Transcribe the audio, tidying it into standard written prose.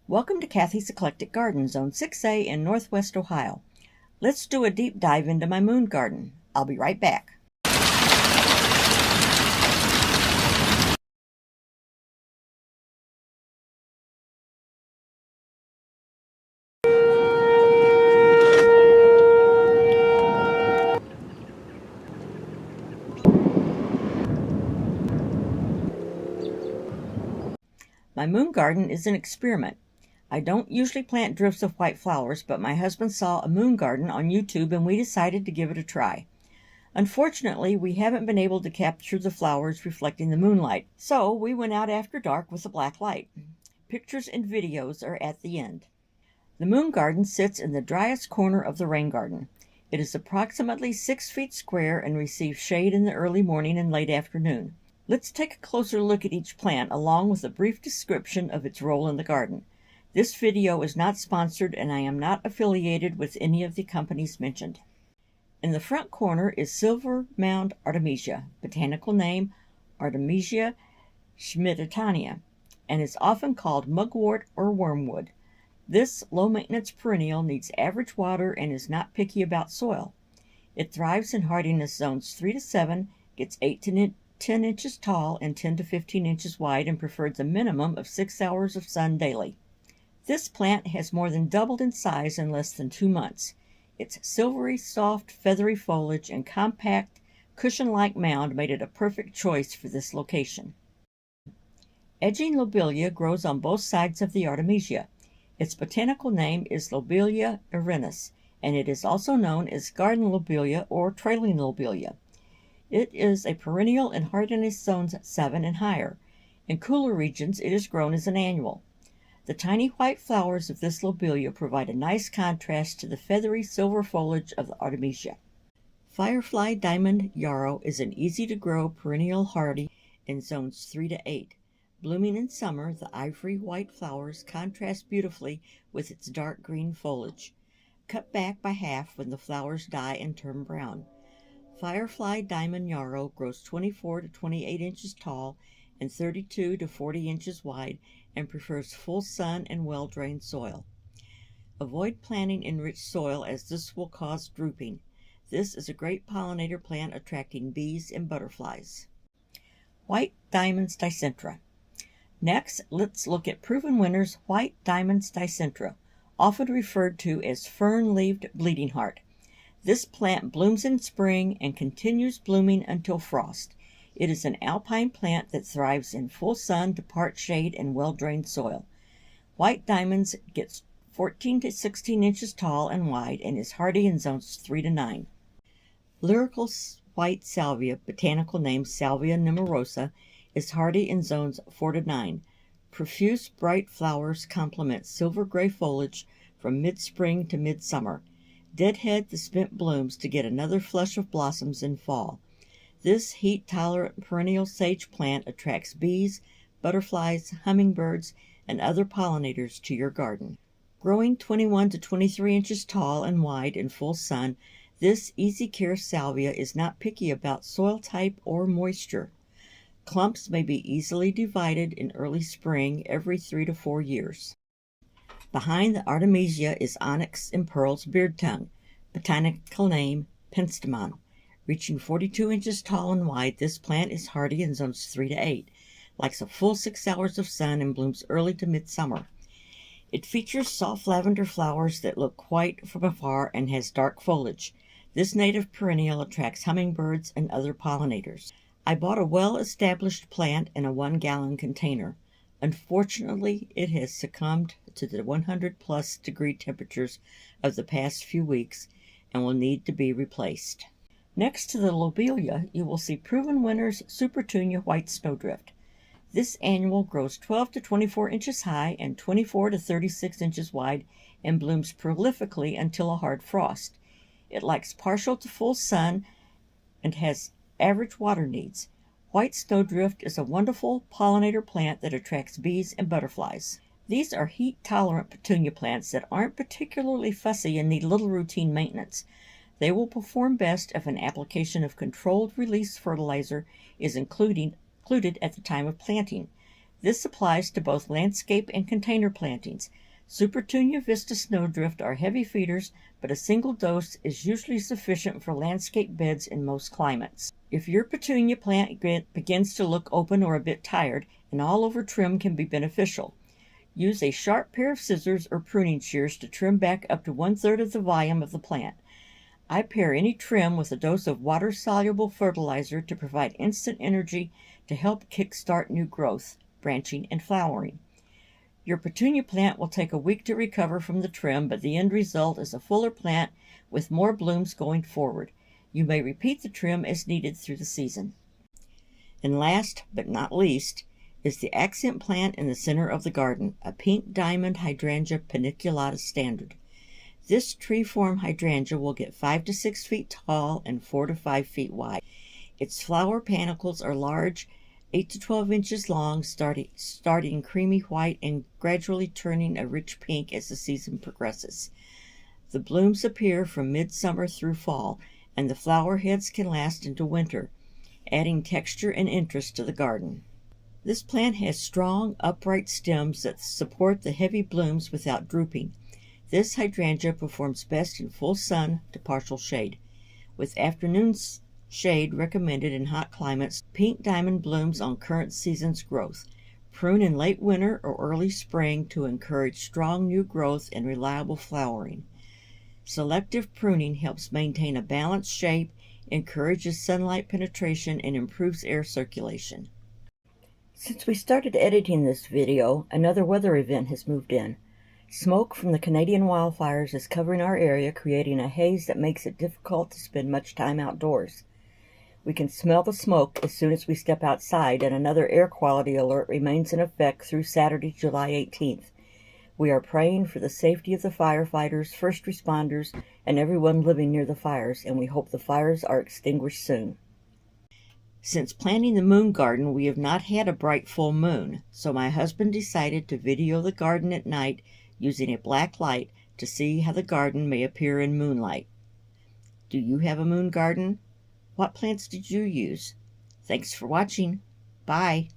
Welcome to Cathy's Eclectic Garden, Zone 6A in Northwest Ohio. Let's do a deep dive into my moon garden. I'll be right back. My moon garden is an experiment. I don't usually plant drifts of white flowers, but my husband saw a moon garden on YouTube and we decided to give it a try. Unfortunately, we haven't been able to capture the flowers reflecting the moonlight, so we went out after dark with a black light. Pictures and videos are at the end. The moon garden sits in the driest corner of the rain garden. It is approximately 6 feet square and receives shade in the early morning and late afternoon. Let's take a closer look at each plant along with a brief description of its role in the garden. This video is not sponsored and I am not affiliated with any of the companies mentioned. In the front corner is silver mound Artemisia, botanical name Artemisia schmidtania, and is often called mugwort or wormwood. This low-maintenance perennial needs average water and is not picky about soil. It thrives in hardiness zones 3 to 7, gets 8 to 10 inches tall and 10 to 15 inches wide, and prefers a minimum of 6 hours of sun daily. This plant has more than doubled in size in less than 2 months. Its silvery, soft, feathery foliage and compact, cushion-like mound made it a perfect choice for this location. Edging lobelia grows on both sides of the Artemisia. Its botanical name is Lobelia arenis, and it is also known as garden lobelia or trailing lobelia. It is a perennial in hardiness zones 7 and higher. In cooler regions, it is grown as an annual. The tiny white flowers of this lobelia provide a nice contrast to the feathery silver foliage of the Artemisia. Firefly diamond yarrow is an easy-to-grow perennial hardy in zones 3 to 8. Blooming in summer, the ivory white flowers contrast beautifully with its dark green foliage. Cut back by half when the flowers die and turn brown. Firefly diamond yarrow grows 24 to 28 inches tall and 32 to 40 inches wide and prefers full sun and well-drained soil. Avoid planting in rich soil as this will cause drooping. This is a great pollinator plant attracting bees and butterflies. White diamonds dicentra. Next, let's look at proven winners white diamonds dicentra, often referred to as fern-leaved bleeding heart. This plant blooms in spring and continues blooming until frost. It is an alpine plant that thrives in full sun to part shade and well-drained soil. White diamonds gets 14 to 16 inches tall and wide and is hardy in zones 3 to 9. Lyrical white salvia, botanical name Salvia nemorosa, is hardy in zones 4 to 9. Profuse bright flowers complement silver gray foliage from mid-spring to mid-summer. Deadhead the spent blooms to get another flush of blossoms in fall. This heat-tolerant perennial sage plant attracts bees, butterflies, hummingbirds, and other pollinators to your garden. Growing 21 to 23 inches tall and wide in full sun, this easy-care salvia is not picky about soil type or moisture. Clumps may be easily divided in early spring every 3 to 4 years. Behind the Artemisia is Onyx and Pearl's beard tongue, botanical name penstemon. Reaching 42 inches tall and wide, this plant is hardy in zones 3 to 8, likes a full 6 hours of sun, and blooms early to midsummer. It features soft lavender flowers that look white from afar and has dark foliage. This native perennial attracts hummingbirds and other pollinators. I bought a well-established plant in a 1-gallon container. Unfortunately, it has succumbed to the 100-plus degree temperatures of the past few weeks and will need to be replaced. Next to the lobelia, you will see proven winners SuperTunia white snowdrift. This annual grows 12 to 24 inches high and 24 to 36 inches wide and blooms prolifically until a hard frost. It likes partial to full sun and has average water needs. White snowdrift is a wonderful pollinator plant that attracts bees and butterflies. These are heat-tolerant petunia plants that aren't particularly fussy and need little routine maintenance. They will perform best if an application of controlled release fertilizer is included at the time of planting. This applies to both landscape and container plantings. SuperTunia Vista Snowdrift are heavy feeders, but a single dose is usually sufficient for landscape beds in most climates. If your petunia plant begins to look open or a bit tired, an all-over trim can be beneficial. Use a sharp pair of scissors or pruning shears to trim back up to 1/3 of the volume of the plant. I pair any trim with a dose of water-soluble fertilizer to provide instant energy to help kickstart new growth, branching, and flowering. Your petunia plant will take a week to recover from the trim, but the end result is a fuller plant with more blooms going forward. You may repeat the trim as needed through the season. And last but not least is the accent plant in the center of the garden, a pink diamond hydrangea paniculata standard. This tree-form hydrangea will get 5 to 6 feet tall and 4 to 5 feet wide. Its flower panicles are large, 8 to 12 inches long, starting creamy white and gradually turning a rich pink as the season progresses. The blooms appear from midsummer through fall, and the flower heads can last into winter, adding texture and interest to the garden. This plant has strong, upright stems that support the heavy blooms without drooping. This hydrangea performs best in full sun to partial shade. With afternoon shade recommended in hot climates, pink diamond blooms on current season's growth. Prune in late winter or early spring to encourage strong new growth and reliable flowering. Selective pruning helps maintain a balanced shape, encourages sunlight penetration, and improves air circulation. Since we started editing this video, another weather event has moved in. Smoke from the Canadian wildfires is covering our area, creating a haze that makes it difficult to spend much time outdoors. We can smell the smoke as soon as we step outside, and another air quality alert remains in effect through Saturday, July 18th. We are praying for the safety of the firefighters, first responders, and everyone living near the fires, and we hope the fires are extinguished soon. Since planting the moon garden, we have not had a bright full moon, so my husband decided to video the garden at night using a black light to see how the garden may appear in moonlight. Do you have a moon garden? What plants did you use? Thanks for watching. Bye.